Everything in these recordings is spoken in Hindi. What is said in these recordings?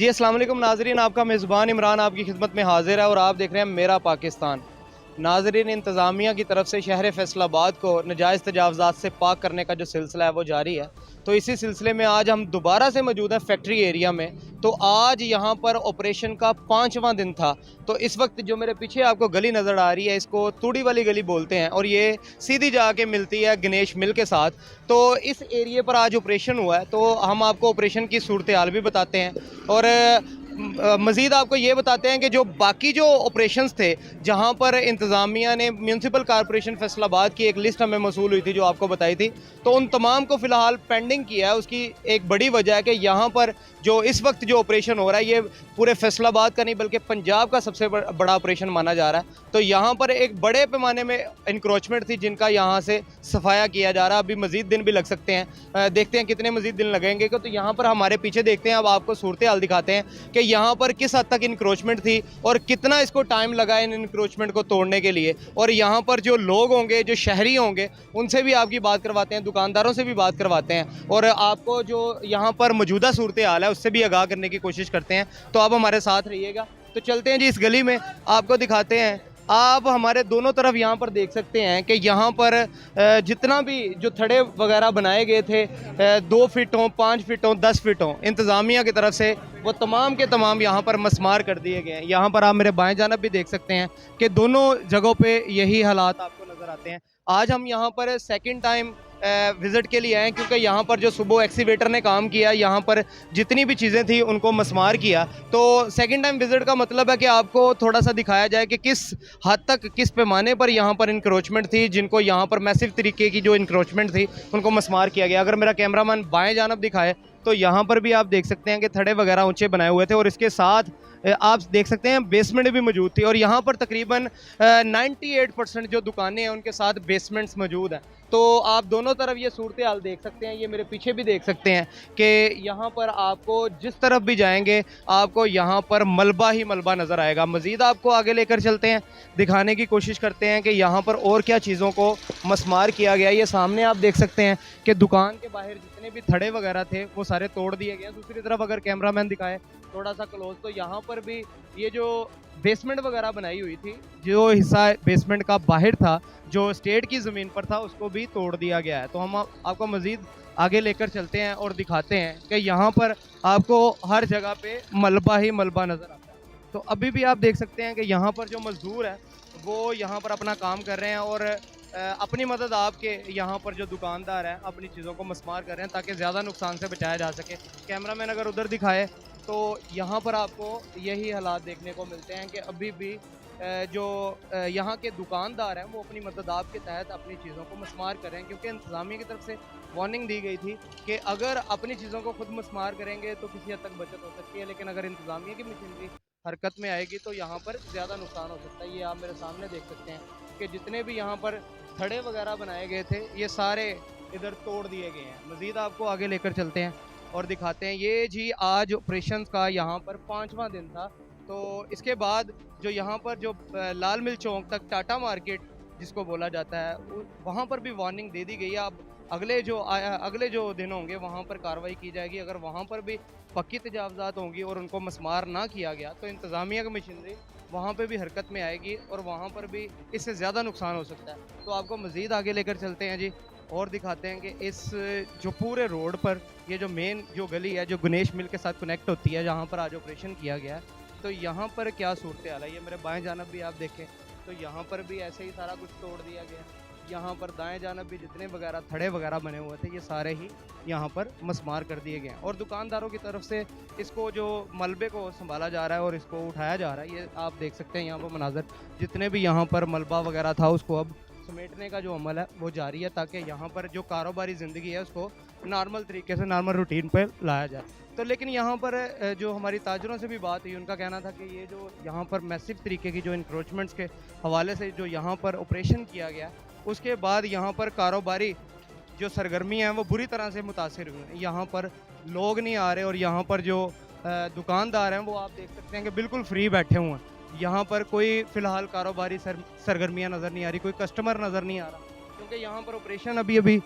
जी अस्सलाम वालेकुम नाजरीन, आपका मेज़बान इमरान आपकी खिदमत में हाजिर है और आप देख रहे हैं मेरा पाकिस्तान। नाजरीन, इंतज़ामिया की तरफ से शहर फैसलाबाद को नजायज़ तजावज़ात से पाक करने का जो सिलसिला है वो जारी है। तो इसी सिलसिले में आज हम दोबारा से मौजूद हैं फैक्ट्री एरिया में। तो आज यहाँ पर ऑपरेशन का 5वां दिन था। तो इस वक्त जो मेरे पीछे आपको गली नज़र आ रही है, इसको तूड़ी वाली गली बोलते हैं और ये सीधी जाके मिलती है गणेश मिल के साथ। तो इस एरिए पर आज ऑपरेशन हुआ है, तो हम आपको ऑपरेशन की सूरत हाल भी बताते हैं और मज़ीद आपको ये बताते हैं कि जो बाकी जो ऑपरेशंस थे, जहां पर इंतज़ामिया ने म्यूनसिपल कॉरपोरेशन फैसलाबाद की एक लिस्ट हमें मसूल हुई थी जो आपको बताई थी, तो उन तमाम को फ़िलहाल पेंडिंग किया है। उसकी एक बड़ी वजह है कि यहाँ पर जो इस वक्त जो ऑपरेशन हो रहा है ये पूरे फैसलाबाद का नहीं बल्कि पंजाब का सबसे बड़ा ऑपरेशन माना जा रहा है। तो यहाँ पर एक बड़े पैमाने में इंक्रोचमेंट थी जिनका यहाँ से सफाया किया जा रहा है। अभी मज़ीद दिन भी लग सकते हैं, देखते हैं कितने मज़ीद दिन लगेंगे। तो यहाँ पर हमारे पीछे देखते हैं, अब आपको सूरत हाल दिखाते हैं कि यहाँ पर किस हद तक इंक्रोचमेंट थी और कितना इसको टाइम लगा इन इंक्रोचमेंट को तोड़ने के लिए। और यहाँ पर जो लोग होंगे, जो शहरी होंगे, उनसे भी आपकी बात करवाते हैं, दुकानदारों से भी बात करवाते हैं और आपको जो यहाँ पर मौजूदा सूरत हाल है उससे भी आगाह करने की कोशिश करते हैं। तो आप हमारे साथ रहिएगा। तो चलते हैं जी इस गली में, आपको दिखाते हैं। आप हमारे दोनों तरफ यहाँ पर देख सकते हैं कि यहाँ पर जितना भी जो थड़े वगैरह बनाए गए थे, 2 फीट हों, 5 फीट हों, 10 फीट हों, इंतज़ामिया की तरफ से वो तमाम के तमाम यहाँ पर मस्मार कर दिए गए हैं। यहाँ पर आप मेरे बाएं जानब भी देख सकते हैं कि दोनों जगहों पे यही हालात आपको नज़र आते हैं। आज हम यहाँ पर सेकंड टाइम विज़िट के लिए आए क्योंकि यहाँ पर जो सुबह एक्सीवेटर ने काम किया, यहाँ पर जितनी भी चीज़ें थी उनको मस्मार किया। तो सेकंड टाइम विज़िट का मतलब है कि आपको थोड़ा सा दिखाया जाए कि किस हद तक, किस पैमाने पर यहाँ पर इंक्रोचमेंट थी, जिनको यहाँ पर मैसिव तरीके की जो इंक्रोचमेंट थी उनको मस्मार किया गया। अगर मेरा कैमरामैन बाएं जानब दिखाए तो यहाँ पर भी आप देख सकते हैं कि थड़े वगैरह ऊंचे बनाए हुए थे और इसके साथ आप देख सकते हैं बेसमेंट भी मौजूद थी। और यहाँ पर तकरीबन 98% जो दुकानें हैं उनके साथ बेसमेंट्स मौजूद हैं। तो आप दोनों तरफ ये सूरत हाल देख सकते हैं, ये मेरे पीछे भी देख सकते हैं कि यहाँ पर आपको जिस तरफ भी जाएंगे आपको यहाँ पर मलबा ही मलबा नज़र आएगा। मज़ीद आपको आगे लेकर चलते हैं, दिखाने की कोशिश करते हैं कि यहाँ पर और क्या चीज़ों को मस्मार किया गया। ये सामने आप देख सकते हैं कि दुकान के बाहर जितने भी थड़े वगैरह थे वो सारे तोड़ दिए गए। दूसरी तरफ अगर कैमरामैन दिखाए थोड़ा सा क्लोज, तो यहाँ पर भी ये जो बेसमेंट वगैरह बनाई हुई थी, जो हिस्सा बेसमेंट का बाहर था, जो स्टेट की ज़मीन पर था, उसको भी तोड़ दिया गया है। तो हम आपको मज़ीद आगे लेकर चलते हैं और दिखाते हैं कि यहाँ पर आपको हर जगह पे मलबा ही मलबा नज़र आता है। तो अभी भी आप देख सकते हैं कि यहाँ पर जो मज़दूर है वो यहाँ पर अपना काम कर रहे हैं और अपनी मदद आपके यहाँ पर जो दुकानदार हैं अपनी चीज़ों को मस्मार कर रहे हैं ताकि ज़्यादा नुकसान से बचाया जा सके। कैमरामैन अगर उधर दिखाए तो यहाँ पर आपको यही हालात देखने को मिलते हैं कि अभी भी जो यहाँ के दुकानदार हैं वो अपनी मदद आपके तहत अपनी चीज़ों को मस्मार कर रहे हैं, क्योंकि इंतज़ामिया की तरफ से वार्निंग दी गई थी कि अगर अपनी चीज़ों को खुद मस्मार करेंगे तो किसी हद तक बचत हो सकती है, लेकिन अगर इंतज़ामिया की मशीनरी हरकत में आएगी तो यहाँ पर ज़्यादा नुकसान हो सकता है। ये आप मेरे सामने देख सकते हैं कि जितने भी यहाँ पर थड़े वगैरह बनाए गए थे ये सारे इधर तोड़ दिए गए हैं। मज़ीद आपको आगे लेकर चलते हैं और दिखाते हैं। ये जी आज ऑपरेशन का यहाँ पर 5वां दिन था। तो इसके बाद जो यहाँ पर जो लाल मिल चौक तक टाटा मार्केट जिसको बोला जाता है वहाँ पर भी वार्निंग दे दी गई है। अब अगले जो दिन होंगे वहाँ पर कार्रवाई की जाएगी। अगर वहाँ पर भी पक्की तजावज़ात होंगी और उनको मस्मार ना किया गया तो इंतज़ामिया की मशीनरी वहाँ पे भी हरकत में आएगी और वहाँ पर भी इससे ज़्यादा नुकसान हो सकता है। तो आपको मज़ीद आगे लेकर चलते हैं जी और दिखाते हैं कि इस जो पूरे रोड पर ये जो मेन जो गली है जो गणेश मिल के साथ कनेक्ट होती है, जहाँ पर आज ऑपरेशन किया गया है, तो यहाँ पर क्या सूरत हाल है। ये मेरे बाएं जानब भी आप देखें तो यहाँ पर भी ऐसे ही सारा कुछ तोड़ दिया गया। यहाँ पर दाएं जानब भी जितने वगैरह थड़े वगैरह बने हुए थे ये सारे ही यहाँ पर मस्मार कर दिए गए हैं और दुकानदारों की तरफ से इसको जो मलबे को संभाला जा रहा है और इसको उठाया जा रहा है। ये आप देख सकते हैं यहाँ पर मनाजर, जितने भी यहाँ पर मलबा वगैरह था उसको अब समेटने का जो अमल है वो जारी है ताकि यहाँ पर जो कारोबारी ज़िंदगी है उसको नॉर्मल तरीके से नॉर्मल रूटीन पर लाया जाए। तो लेकिन यहाँ पर जो हमारी ताजरों से भी बात हुई उनका कहना था कि ये जो यहाँ पर मैसिव तरीके की जो इंक्रोचमेंट्स के हवाले से जो यहाँ पर ऑपरेशन किया गया उसके बाद यहाँ पर कारोबारी जो सरगर्मी हैं वो बुरी तरह से मुतासिर हुए हैं। यहाँ पर लोग नहीं आ रहे और यहाँ पर जो दुकानदार हैं वो आप देख सकते हैं कि बिल्कुल फ्री बैठे हुए हैं। यहाँ पर कोई फ़िलहाल कारोबारी सरगर्मियाँ नज़र नहीं आ रही, कोई कस्टमर नज़र नहीं आ रहा, क्योंकि यहाँ पर ऑपरेशन अभी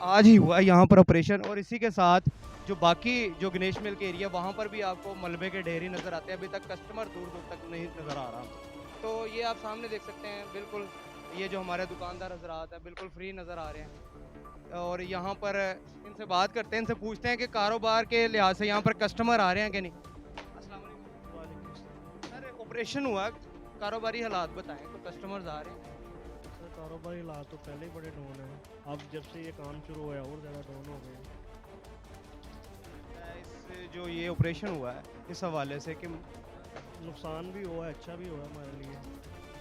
आज ही हुआ है यहाँ पर ऑपरेशन। और इसी के साथ जो बाकी जो गणेश मिल के एरिया वहाँ पर भी आपको मलबे के ढेर ही नज़र आते हैं। अभी तक कस्टमर दूर दूर तक नहीं नज़र आ रहा। तो ये आप सामने देख सकते हैं, बिल्कुल ये जो हमारे दुकानदार हजरात हैं बिल्कुल फ्री नज़र आ रहे हैं। और यहाँ पर इनसे बात करते हैं, इनसे पूछते हैं कि कारोबार के लिहाज से यहाँ पर कस्टमर आ रहे हैं कि नहीं। अस्सलाम वालेकुम। वालेकुम अस्सलाम। सर ऑपरेशन हुआ, कारोबारी हालात बताएं, तो कस्टमर्स आ रहे हैं। सर कारोबारी हालात तो पहले ही बड़े डाउन हैं, अब जब से ये काम शुरू हुआ है और ज़्यादा डाउन हो गए हैं। इस जो ये ऑपरेशन हुआ है इस हवाले से कि नुकसान भी हुआ है, अच्छा भी हुआ है हमारे लिए,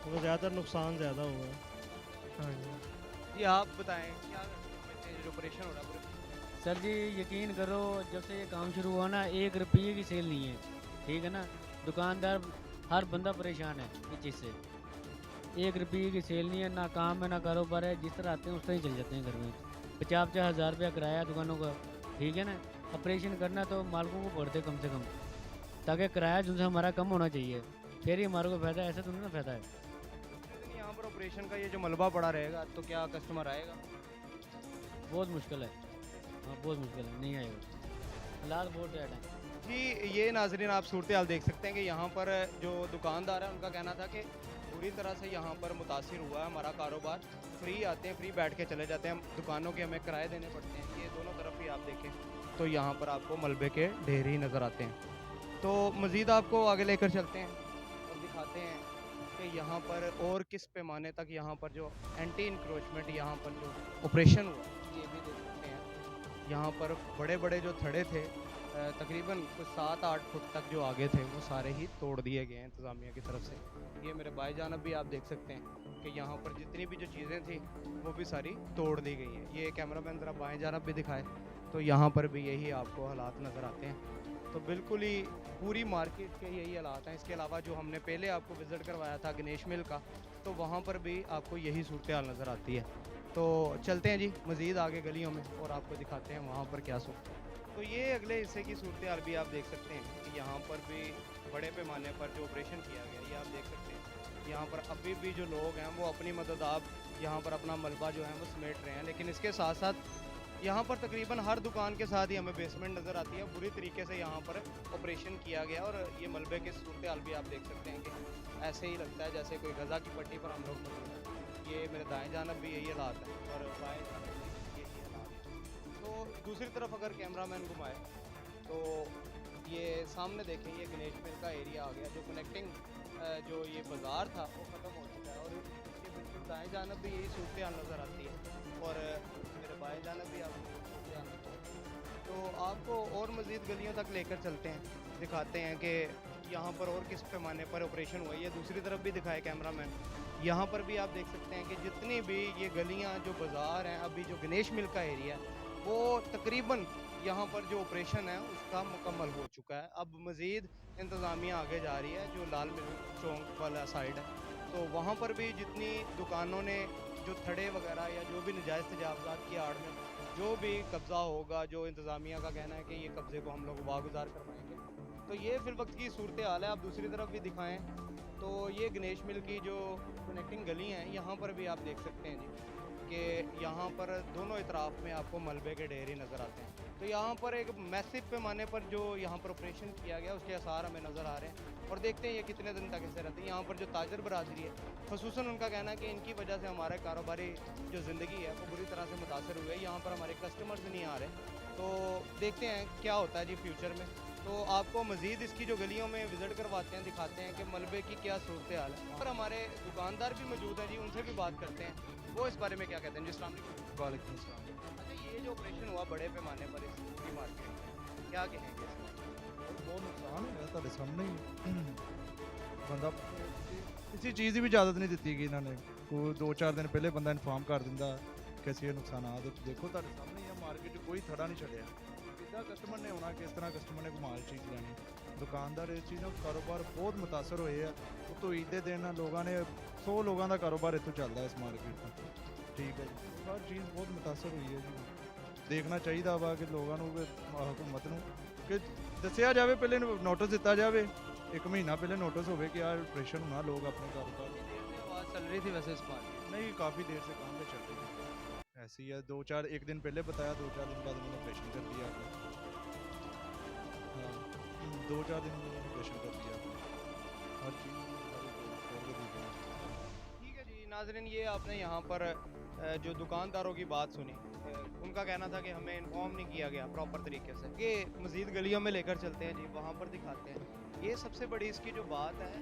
तो ज़्यादातर नुकसान ज़्यादा हुआ है। हाँ जी। ये आप बताएं क्या समझते हैं जो ऑपरेशन हो रहा है। सर जी यकीन करो, जब से ये काम शुरू हुआ ना, 1 रुपये की सेल नहीं है, ठीक है ना। दुकानदार हर बंदा परेशान है इस चीज़ से। 1 रुपये की सेल नहीं है, ना काम है ना कारोबार है। जिस तरह आते हैं उस तरह ही चल जाते हैं घर में। 50-50 हज़ार रुपया किराया दुकानों का, ठीक है ना। ऑपरेशन करना तो मालिकों को पड़ते कम से कम, ताकि किराया जो है हमारा कम होना चाहिए, फिर ही हमारे को फ़ायदा है, ऐसा तो नहीं ना फ़ायदा है। लेकिन यहाँ पर ऑपरेशन का ये जो मलबा पड़ा रहेगा तो क्या कस्टमर आएगा। बहुत मुश्किल है, हाँ बहुत मुश्किल है, नहीं आएगा। हालात बहुत बैड हैं। जी ये नाजरीन आप सूरत हाल देख सकते हैं कि यहाँ पर जो दुकानदार है उनका कहना था कि पूरी तरह से यहाँ पर मुतासिर हुआ है हमारा कारोबार। फ्री आते हैं, फ्री बैठ के चले जाते हैं, दुकानों के हमें किराए देने पड़ते हैं। ये दोनों तरफ ही आप देखें तो यहाँ पर आपको मलबे के ढेर ही नज़र आते हैं। तो मज़ीद आपको आगे लेकर चलते हैं और दिखाते हैं कि यहाँ पर और किस पैमाने तक यहाँ पर जो एंटी इंक्रोचमेंट यहाँ पर जो ऑपरेशन हुआ ये भी देख सकते हैं। यहाँ पर बड़े बड़े जो थड़े थे तकरीबन कुछ 7-8 फुट तक जो आगे थे वो सारे ही तोड़ दिए गए हैं इंतज़ामिया की तरफ से। ये मेरे बाएं जानब भी आप देख सकते हैं कि यहाँ पर जितनी भी जो चीज़ें थी वो भी सारी तोड़ दी गई हैं। ये कैमरामैन ज़रा बाएं जानब भी दिखाए तो यहाँ पर भी यही आपको हालात नज़र आते हैं। तो बिल्कुल ही पूरी मार्केट के यही हालात हैं। इसके अलावा जो हमने पहले आपको विज़िट करवाया था गणेश मिल का, तो वहाँ पर भी आपको यही सूरत हाल नज़र आती है। तो चलते हैं जी मज़ीद आगे गलियों में और आपको दिखाते हैं वहाँ पर क्या सूरत। तो ये अगले हिस्से की सूरत हाल भी आप देख सकते हैं कि यहाँ पर भी बड़े पैमाने पर जो ऑपरेशन किया गया ये आप देख सकते हैं। यहाँ पर अभी भी जो लोग हैं वो अपनी मदद आप यहाँ पर अपना मलबा जो है वो समेट रहे हैं। लेकिन इसके साथ साथ यहाँ पर तकरीबन हर दुकान के साथ ही हमें बेसमेंट नज़र आती है। बुरी तरीके से यहाँ पर ऑपरेशन किया गया और ये मलबे की सूरत हाल भी आप देख सकते हैं कि ऐसे ही लगता है जैसे कोई गज़ा की पट्टी पर हम लोग मौजूद हैं। ये मेरे दाएं जानब भी यही हालात है और बाएं जानब भी यही हालात है। तो दूसरी तरफ अगर कैमरामैन घुमाए तो ये सामने देखें, ये गणेश मिल का एरिया आ गया। जो कनेक्टिंग जो ये बाज़ार था वो ख़त्म हो चुका है और इसके बिल्कुल दाएं जानब भी यही सूरत हाल नज़र आती है और मेरे बाएं जानब भी आपको सूरत हाल नज़र आती है। तो आपको और मज़ीद गलियों तक लेकर चलते हैं, दिखाते हैं कि यहाँ पर और किस पैमाने पर ऑपरेशन हुआ है। ये दूसरी तरफ भी दिखाए कैमरामैन। यहाँ पर भी आप देख सकते हैं कि जितनी भी ये गलियाँ जो बाज़ार हैं, अभी जो गणेश मिल का एरिया है वो तकरीबन यहाँ पर जो ऑपरेशन है उसका मुकम्मल हो चुका है। अब मज़ीद इंतज़ामिया आगे जा रही है जो लाल मिल चौक वाला साइड है, तो वहाँ पर भी जितनी दुकानों ने जो थड़े वगैरह या जो भी नजायज़ तजावज़ात की आड़ में जो भी कब्ज़ा होगा, जो इंतज़ामिया का कहना है कि ये कब्ज़े को हम लोग वागुजार करवाएंगे, तो ये फिल वक्त की सूरत हाल है। आप दूसरी तरफ भी दिखाएं तो ये गणेश मिल की जो कनेक्टिंग गली हैं यहाँ पर भी आप देख सकते हैं जी कि यहाँ पर दोनों इतराफ़ में आपको मलबे के ढेर ही नज़र आते हैं। तो यहाँ पर एक मैसिव पैमाने पर जो यहाँ पर ऑपरेशन किया गया उसके आसार हमें नज़र आ रहे हैं और देखते हैं ये कितने दिन तक ऐसे रहते हैं। यहाँ पर जो ताजर बरादरी है ख़ुसूसन उनका कहना है कि इनकी वजह से हमारे कारोबारी जो ज़िंदगी है वो बुरी तरह से मुतासर हुई है। यहाँ पर हमारे कस्टमर्स नहीं आ रहे, तो देखते हैं क्या होता है जी फ्यूचर में। तो आपको मज़ीद इसकी जो गलियों में विज़िट करवाते हैं, दिखाते हैं कि मलबे की क्या सूरत हाल है। और हमारे दुकानदार भी मौजूद हैं जी, उनसे भी बात करते हैं वो इस बारे में क्या कहते हैं जी। अस्सलाम वालेकुम। वालेकुम अस्सलाम। अच्छा ये जो ऑपरेशन हुआ बड़े पैमाने पर इस पूरी मार्केट में क्या कहेंगे इस बारे में? बहुत नुकसान होया ਤੁਹਾਡੇ ਸਾਹਮਣੇ ਹੀ ਬੰਦਾ ਕਿਸੇ ਚੀਜ਼ ਦੀ ਵੀ ਇਜਾਜ਼ਤ ਨਹੀਂ ਦਿੱਤੀ ਗਈ ਇਹਨਾਂ ਨੇ। ਕੋਈ 2-4 ਦਿਨ ਪਹਿਲੇ ਬੰਦਾ ਇਨਫਾਰਮ ਕਰ ਦਿੰਦਾ ਕਿ ਅਸੀਂ ਇਹ ਨੁਕਸਾਨਾਤ ਦੇਖੋ ਤੁਹਾਡੇ ਸਾਹਮਣੇ ਹੀ ਆ। ਮਾਰਕੀਟ 'ਚ ਕੋਈ ਥੜਾ ਨਹੀਂ ਛੱਡਿਆ। ਕਿੱਦਾਂ ਕਸਟਮਰ ਨੇ ਆਉਣਾ, ਕਿਸ ਤਰ੍ਹਾਂ ਕਸਟਮਰ ਨੇ ਕਮਾਲ ਚੀਜ਼ ਲੈਣੀ। ਦੁਕਾਨਦਾਰ ਇਸ ਚੀਜ਼ ਨਾਲ ਕਾਰੋਬਾਰ ਬਹੁਤ ਮੁਤਾਸਰ ਹੋਏ ਆ। ਉਤੋਂ ਈਦ ਦੇ ਦਿਨ ਲੋਕਾਂ ਨੇ 100 ਲੋਕਾਂ ਦਾ ਕਾਰੋਬਾਰ ਇੱਥੋਂ ਚੱਲਦਾ ਇਸ ਮਾਰਕੀਟ ਤੋਂ। ਠੀਕ ਹੈ ਜੀ, ਹਰ ਚੀਜ਼ ਬਹੁਤ ਮੁਤਾਸਰ ਹੋਈ ਹੈ ਜੀ। ਦੇਖਣਾ ਚਾਹੀਦਾ ਵਾ ਕਿ ਲੋਕਾਂ ਨੂੰ ਹਕੂਮਤ ਨੂੰ ਕਿ ਦੱਸਿਆ ਜਾਵੇ, ਪਹਿਲੇ ਨੋਟਿਸ ਦਿੱਤਾ ਜਾਵੇ। 1 ਮਹੀਨਾ ਪਹਿਲੇ नोटिस होवे कि यार ऑपरेशन होना, लोग अपने कारोबार। देर से आवाज़ चल रही थी वैसे इस बार नहीं, काफ़ी देर से काम पे चल रही है ऐसी है। 2-4 1 दिन पहले बताया, 2-4 दिन बाद उन्होंने ऑपरेशन कर दिया। 2-4 दिन उन्होंने ऑपरेशन कर दिया हर चीज़ छोड़ के दी गई। ठीक है जी नाजरीन, ये आपने यहाँ पर जो दुकानदारों की बात सुनी, उनका कहना था कि हमें इन्फॉर्म नहीं किया गया प्रॉपर तरीके से। ये मज़ीद गलियों में लेकर चलते हैं जी, वहाँ पर दिखाते हैं। ये सबसे बड़ी इसकी जो बात है,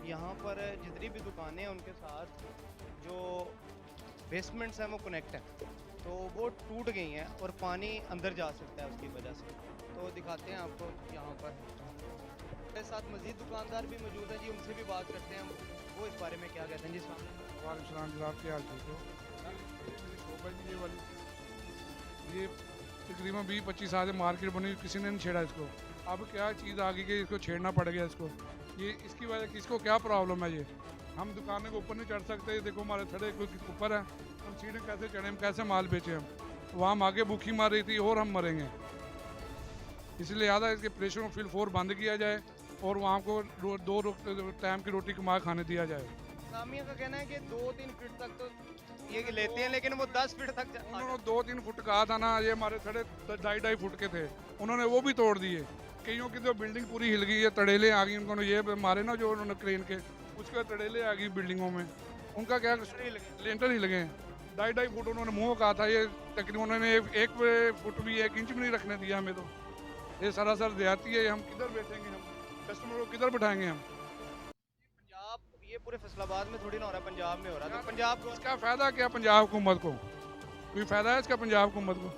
यहाँ पर जितनी भी दुकानें हैं उनके साथ जो बेसमेंट्स हैं वो कनेक्ट है, तो वो टूट गई हैं और पानी अंदर जा सकता है उसकी वजह से। तो दिखाते हैं आपको यहाँ पर। मेरे साथ मज़ीद दुकानदार भी मौजूद हैं जी, उनसे भी बात करते हैं हम, वो इस बारे में क्या कहते हैं जी। वालेकुम जनाब, क्या हाल ठीक हो? मेरी शॉप है जी ये वाली, ये तकरीबन 20-25 साल से मार्केट बनी, किसी ने नहीं छेड़ा इसको। अब क्या चीज़ आ गई कि इसको छेड़ना पड़ गया इसको। ये इसकी वजह किसको क्या प्रॉब्लम है? ये हम दुकान के ऊपर नहीं चढ़ सकते, ये देखो हमारे थड़े ऊपर है, हम सीढ़ी कैसे चढ़े, हम कैसे माल बेचें? हम वहाँ हम आगे भूखी मार रही थी और हम मरेंगे। इसलिए ज़्यादा इसके प्रेशर को फिल 4 बंद किया जाए और वहाँ को 2 टाइम की रोटी कमा खाने दिया जाए। सामिया का कहना है कि 2-3 फीट तक तो ये लेते हैं, लेकिन वो 10 फीट तक उन्होंने 2-3 फुट कहा था ना, ये हमारे थड़े 2.5 फुट के थे, उन्होंने वो भी तोड़ दिए। कईयों की तो बिल्डिंग पूरी हिल गई है, तड़ेले आ गई उनको, ये मारे ना जो उन्होंने क्रेन के, उसके तड़ेले आ गई बिल्डिंगों में। उनका क्या लेंटर ही लगे, 2.5 फुट उन्होंने मुँह कहा था, ये तकरीबन उन्होंने 1 फुट भी 1 इंच भी नहीं रखने दिया हमें। तो ये सरासर देहाती है, हम किधर बैठेंगे? हम कस्टमर को किधर बैठाएंगे? हम पंजाब, ये पूरे फैसलाबाद में थोड़ी ना हो रहा है, पंजाब में हो रहा है। तो पंजाब को इसका फ़ायदा क्या पंजाब हुकूमत को? कोई फ़ायदा है इसका पंजाब हुकूमत को?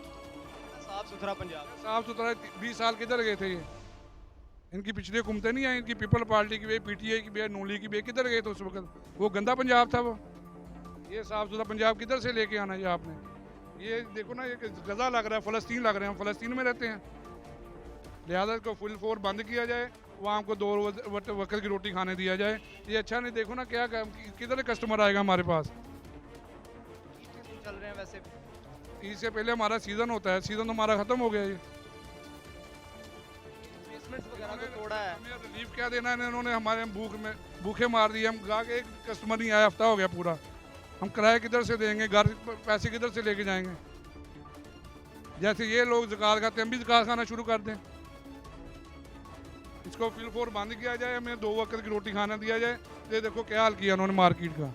साफ सुथरा पंजाब। साफ़ सुथरा 20 साल किधर गए थे ये? इनकी पिछली हुकूमतें नहीं आई, इनकी पीपल पार्टी की भी, PTI की भी, नूली की भी, किधर गए थे उस वक्त? वो गंदा पंजाब था वो। ये साफ़ सुथरा पंजाब किधर से लेके आना ये आपने? ये देखो ना, ये गज़ा लग रहा है, फ़लस्तीन लग रहे हैं, हम फ़लस्तीन में रहते हैं। लिहाजा इसको फुल 4 बंद किया जाए, वहाँ हमको 2 वक्त की रोटी खाने दिया जाए। ये अच्छा नहीं, देखो ना क्या किधर कस्टमर आएगा हमारे पास? चल रहे हैं वैसे भी। इससे पहले हमारा सीज़न होता है, सीज़न तो हमारा ख़त्म हो गया। ये बेसमेंट्स वगैरह तो तोड़ा है। हमें रिलीफ क्या देना है? इन्होंने हमारे भूखे मार दिए। हम गा के एक कस्टमर नहीं आया, हफ्ता हो गया पूरा। हम किराया किधर से देंगे? घर पैसे किधर से लेके जाएंगे? जैसे ये लोग ज़कात खाते हैं, हम भी ज़कात खाना शुरू कर दें। इसको फिल 4 बंद किया जाए, हमें 2 वक्त की रोटी खाना दिया जाए। ये देखो क्या हाल किया उन्होंने मार्केट का।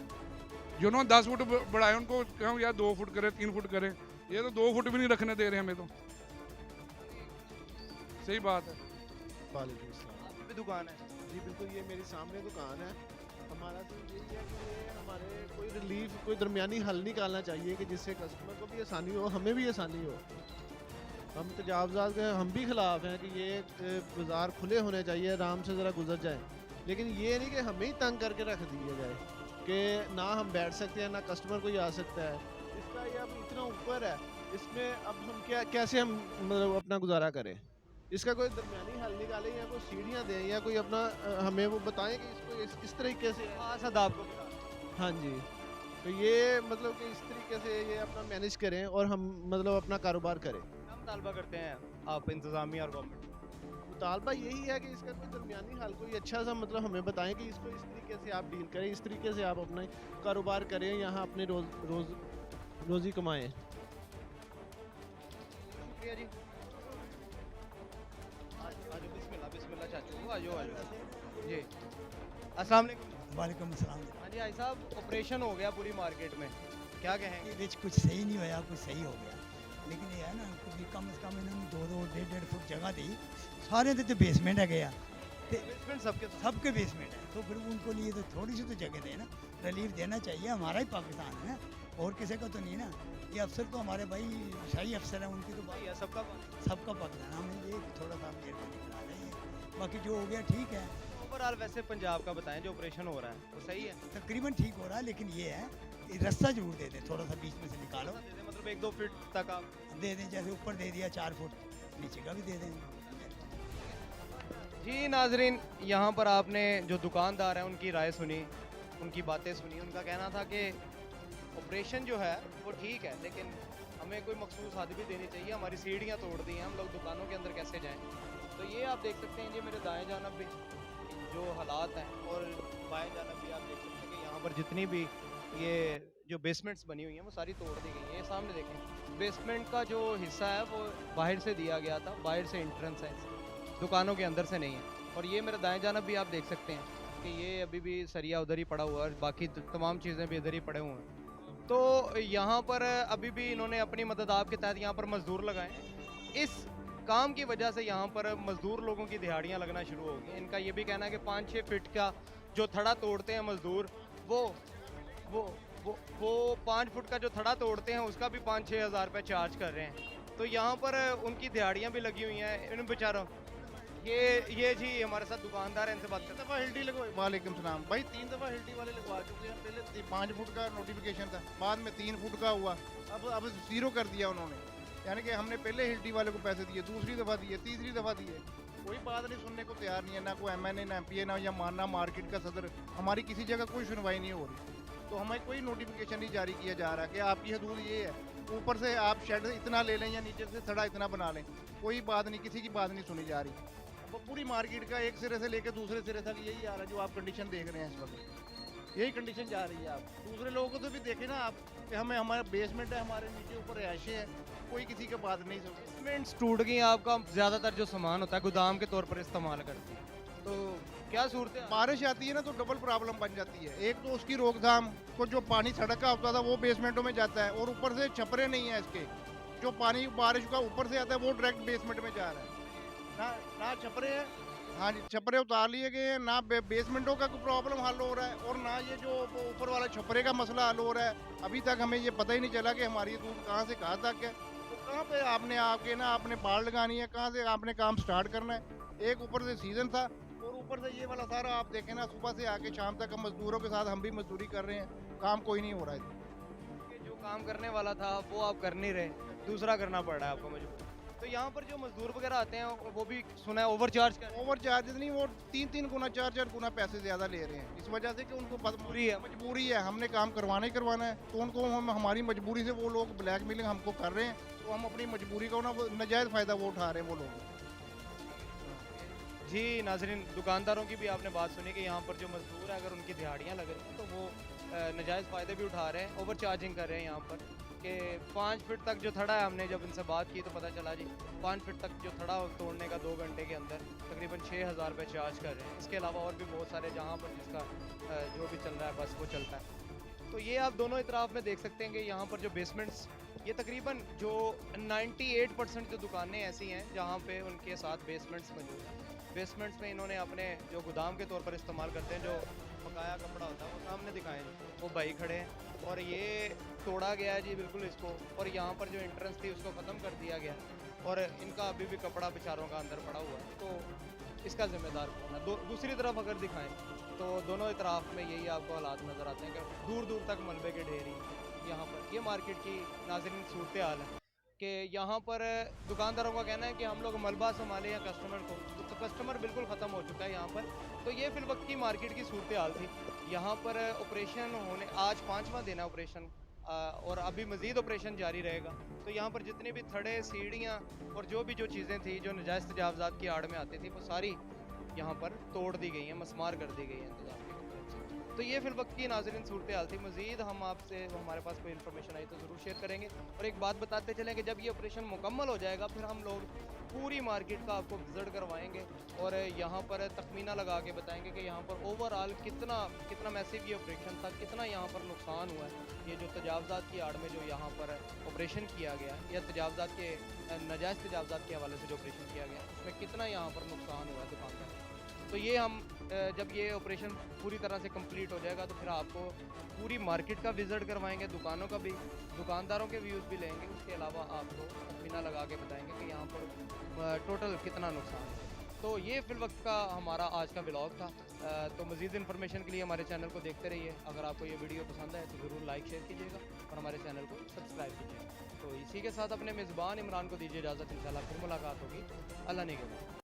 जिन्होंने 10 फुट बढ़ाए उनको कहूँ यार 2 फुट करे, 3 फुट करे, ये तो 2 फुट भी नहीं रखने दे रहे हमें। तो सही बात है। वालेकुम अस्सलाम। आपकी भी दुकान है? जी बिल्कुल, ये मेरी सामने दुकान है। हमारा तो यही है कि ये हमारे कोई रिलीफ, कोई दरमियानी हल निकालना चाहिए कि जिससे कस्टमर को भी आसानी हो, हमें भी आसानी हो। हम तजावज़ात के हम भी ख़िलाफ़ हैं कि ये बाज़ार खुले होने चाहिए, आराम से ज़रा गुजर जाए, लेकिन ये नहीं कि हमें ही तंग करके रख दिया जाए कि ना हम बैठ सकते हैं ना कस्टमर कोई आ सकता है। इसका ये अब इतना ऊपर है, इसमें अब हम कैसे हम मतलब अपना गुजारा करें? इसका कोई दरमियानी हल निकालें या कोई सीढ़ियाँ दें या कोई अपना हमें वो बताएं कि इसको इस तरीके से आसद आपको बता दें। हाँ जी, तो ये मतलब कि इस तरीके से ये अपना मैनेज करें और हम मतलब अपना कारोबार करें। हम तालबा करते हैं आप इंतज़ामिया और गवर्नमेंट। मुतालबा यही है कि इसका कोई दरमियानी हल, कोई अच्छा सा मतलब हमें बताएं कि इसको इस तरीके से आप डील करें, इस तरीके से आप अपना कारोबार करें, यहाँ अपने रोज़ी कमाएं। शुक्रिया जी। आजो बिस्मिल्लाह बिस्मिल्लाह चाचू, आजो आजो जी। अस्सलाम वालेकुम। वालेकुम अस्सलाम। हाँ जी भाई साहब, ऑपरेशन हो गया पूरी मार्केट में, क्या कहेंगे? ये कुछ सही नहीं होया, कुछ सही हो गया, लेकिन ये है ना कुछ कम से कम इन्होंने 2-2, 1.5 फुट जगह दी। सारे तो बेसमेंट है गया, बेसमेंट सबके बेसमेंट है, तो फिर उनको लिए तो थोड़ी सी तो जगह देना, रिलीफ देना चाहिए। हमारा ही पाकिस्तान है ना, और किसी का तो नहीं ना। ये अफसर तो हमारे भाई शाही अफसर हैं, उनकी तो भाई है सबका। सबका पाकिस्तान, हमें ये थोड़ा सा देर में निकला रहे हैं, बाकी जो हो गया ठीक है। ओवरऑल वैसे पंजाब का बताएं, जो ऑपरेशन हो रहा है वो सही है? तकरीबन ठीक हो रहा है, लेकिन ये है कि रास्ता जरूर दे दें, थोड़ा सा बीच में से निकालो, मतलब 1-2 फीट तक आप दे दें। जैसे ऊपर दे दिया 4 फुट, नीचे का भी दे दें। जी नाजरीन, यहाँ पर आपने जो दुकानदार हैं उनकी राय सुनी, उनकी बातें सुनी। उनका कहना था कि ऑपरेशन जो है वो ठीक है, लेकिन हमें कोई मखसूस हद भी देनी चाहिए। हमारी सीढ़ियाँ तोड़ दी हैं, हम लोग दुकानों के अंदर कैसे जाएं? तो ये आप देख सकते हैं जी, मेरे दाएं जानब भी जो हालात हैं और बाएं जानब भी आप देख सकते हैं कि यहाँ पर जितनी भी ये जो बेसमेंट्स बनी हुई हैं वो सारी तोड़ दी गई हैं। ये सामने देखें, बेसमेंट का जो हिस्सा है वो बाहर से दिया गया था, बाहर से एंट्रेंस है, दुकानों के अंदर से नहीं है। और ये मेरा दाएं जानब भी आप देख सकते हैं कि ये अभी भी सरिया उधर ही पड़ा हुआ है और बाकी तमाम चीज़ें भी इधर ही पड़े हुए हैं। तो यहाँ पर अभी भी इन्होंने अपनी मदद आपके तहत यहाँ पर मजदूर लगाए हैं। इस काम की वजह से यहाँ पर मजदूर लोगों की दिहाड़ियाँ लगना शुरू हो गई। इनका ये भी कहना है कि 5-6 फीट का जो थड़ा तोड़ते हैं मजदूर, वो 5 फुट का जो थड़ा तोड़ते हैं उसका भी 5-6 हज़ार रुपये चार्ज कर रहे हैं। तो यहाँ पर उनकी दिहाड़ियाँ भी लगी हुई हैं इन बेचारों। ये जी हमारे साथ दुकानदार हैं, इनसे बात करते हैं। दफ़ा हिल्डी लगवाई, वालेकुम सलाम भाई, 3 दफ़ा हिल्डी वाले लगवा चुके हैं। पहले 5 फुट का नोटिफिकेशन था, बाद में 3 फुट का हुआ, अब 0 कर दिया उन्होंने। यानी कि हमने पहले हिल्डी वाले को पैसे दिए, दूसरी दफ़ा दिए, तीसरी दफ़ा दिए, कोई बात नहीं सुनने को तैयार नहीं है। ना कोई MNA, ना MPA, ना या मानना मार्केट का सदर, हमारी किसी जगह कोई सुनवाई नहीं हो रही। तो हमें कोई नोटिफिकेशन नहीं जारी किया जा रहा कि आपकी हदूद ये है, ऊपर से आप शेड इतना ले लें या नीचे से थड़ा इतना बना लें, कोई बात नहीं, किसी की बात नहीं सुनी जा रही। अब पूरी मार्केट का एक सिरे से लेकर दूसरे सिरे तक यही आ रहा है जो आप कंडीशन देख रहे हैं इस वक्त, यही कंडीशन जा रही है। आप दूसरे लोगों को तो भी देखें ना आप कि हमें, हमारा बेसमेंट है, हमारे नीचे ऊपर रिहायशें हैं, कोई किसी की बात नहीं सुनती। बेसमेंट्स टूट गई, आपका ज़्यादातर जो सामान होता है गोदाम के तौर पर इस्तेमाल करते हैं, तो क्या सूरत है? बारिश आती है ना तो डबल प्रॉब्लम बन जाती है। एक तो उसकी रोकथाम को, जो पानी सड़क का होता था वो बेसमेंटों में जाता है, और ऊपर से छपरे नहीं है इसके, जो पानी बारिश का ऊपर से आता है वो डायरेक्ट बेसमेंट में जा रहा है। ना छपरे हैं, हाँ जी छपरे उतार लिए गए हैं, ना बेसमेंटों का कोई प्रॉब्लम हल हो रहा है, और ना ये जो ऊपर वाला छपरे का मसला हल हो रहा है। अभी तक हमें ये पता ही नहीं चला कि हमारी दूध कहाँ से कहाँ तक है, तो कहाँ पे आपने आके ना आपने बाढ़ लगानी है, कहाँ से आपने काम स्टार्ट करना है। एक ऊपर से सीज़न था, और ऊपर से ये वाला सारा आप देखें ना, सुबह से आके शाम तक हम मजदूरों के साथ हम भी मजदूरी कर रहे हैं, काम कोई नहीं हो रहा है। जो काम करने वाला था वो आप कर नहीं रहे, दूसरा करना पड़ रहा है आपको मजबूर। तो यहाँ पर जो मजदूर वगैरह आते हैं वो भी सुना है ओवर चार्ज कर, ओवर चार्जेस नहीं, वो 3-3 गुना 4-4 गुना पैसे ज़्यादा ले रहे हैं, इस वजह से कि उनको मजबूरी है, हमने काम करवाना ही करवाना है, तो उनको हम, हमारी मजबूरी से वो लोग ब्लैकमेलिंग हमको कर रहे हैं, तो हम अपनी मजबूरी का ना नाजायज़ फ़ायदा वो उठा रहे हैं वो लोग। जी नाजरीन, दुकानदारों की भी आपने बात सुनी कि यहाँ पर जो मजदूर है अगर उनकी दिहाड़ियाँ लग रही हैं तो वो नाजायज़ फ़ायदे भी उठा रहे हैं, ओवर चार्जिंग कर रहे हैं यहाँ पर। कि 5 फीट तक जो थड़ा है, हमने जब इनसे बात की तो पता चला जी 5 फीट तक जो थड़ा तोड़ने का 2 घंटे के अंदर तकरीबन 6,000 रुपये चार्ज कर रहे हैं। इसके अलावा और भी बहुत सारे जहाँ पर जिसका जो भी चल रहा है बस वो चलता है। तो ये आप दोनों इतराफ़ में देख सकते हैं कि यहाँ पर जो बेसमेंट्स, ये तकरीबन जो 98% जो दुकानें ऐसी हैं जहाँ पे उनके साथ बेसमेंट्स मौजूद हैं। बेसमेंट्स में इन्होंने अपने जो गोदाम के तौर पर इस्तेमाल करते हैं, जो पकाया कपड़ा होता है वो सामने दिखाएं, वो भाई खड़े हैं, और ये तोड़ा गया है जी बिल्कुल इसको, और यहाँ पर जो एंट्रेंस थी उसको ख़त्म कर दिया गया, और इनका अभी भी कपड़ा बेचारों का अंदर पड़ा हुआ है। तो इसका ज़िम्मेदार कौन है? दूसरी तरफ अगर दिखाएं तो दोनों तरफ में यही आपको हालात नज़र आते हैं कि दूर दूर तक मलबे के ढेर ही यहाँ पर। ये मार्केट की नाज़रीन सूरत हाल है कि यहाँ पर दुकानदारों का कहना है कि हम लोग मलबा संभालें या कस्टमर को, तो कस्टमर बिल्कुल ख़त्म हो चुका है यहाँ पर। तो ये फिल वक्त की मार्केट की सूरत हाल थी। यहाँ पर ऑपरेशन होने, आज 5वां दिन है ऑपरेशन, और अभी मज़ीद ऑपरेशन जारी रहेगा। तो यहाँ पर जितने भी थड़े, सीढ़ियाँ और जो भी जो चीज़ें थी जो नाजायज़ तजावज़ात की आड़ में आती थी वो सारी यहाँ पर तोड़ दी गई हैं, मसमार कर दी गई हैं इंतज़ाम की तरफ से। तो ये फिल वक्त की नाज़रीन सूरत हाल थी। मज़ीद हम आपसे, हमारे पास कोई इन्फॉर्मेशन आई तो ज़रूर शेयर करेंगे। और एक बात बताते चलें कि जब ये ऑपरेशन मुकम्मल हो जाएगा फिर हम लोग पूरी मार्केट का आपको विज़िट करवाएंगे और यहाँ पर तखमीना लगा के बताएंगे कि यहाँ पर ओवरऑल कितना मैसिव ये ऑपरेशन था, कितना यहाँ पर नुकसान हुआ है। ये जो तजावज़ात की आड़ में जो यहाँ पर ऑपरेशन किया गया या तजावज़ात के नाजायज़ तजावज़ात के हवाले से जो ऑपरेशन किया गया उसमें कितना यहाँ पर नुकसान हुआ है दुकानदार। तो ये हम जब ये ऑपरेशन पूरी तरह से कंप्लीट हो जाएगा तो फिर आपको पूरी मार्केट का विज़िट करवाएंगे, दुकानों का भी, दुकानदारों के व्यूज़ भी लेंगे। उसके अलावा आपको बिना लगा के बताएंगे कि यहाँ पर टोटल कितना नुकसान है। तो ये फिल वक्त का हमारा आज का व्लॉग था। तो मज़ीद इन्फॉर्मेशन के लिए हमारे चैनल को देखते रहिए। अगर आपको ये वीडियो पसंद आए तो ज़रूर लाइक शेयर कीजिएगा और हमारे चैनल को सब्सक्राइब कीजिएगा। तो इसी के साथ अपने मेज़बान इमरान को दीजिए इजाज़त। इंशाल्लाह फिर मुलाकात होगी। अल्लाह ने के बाद।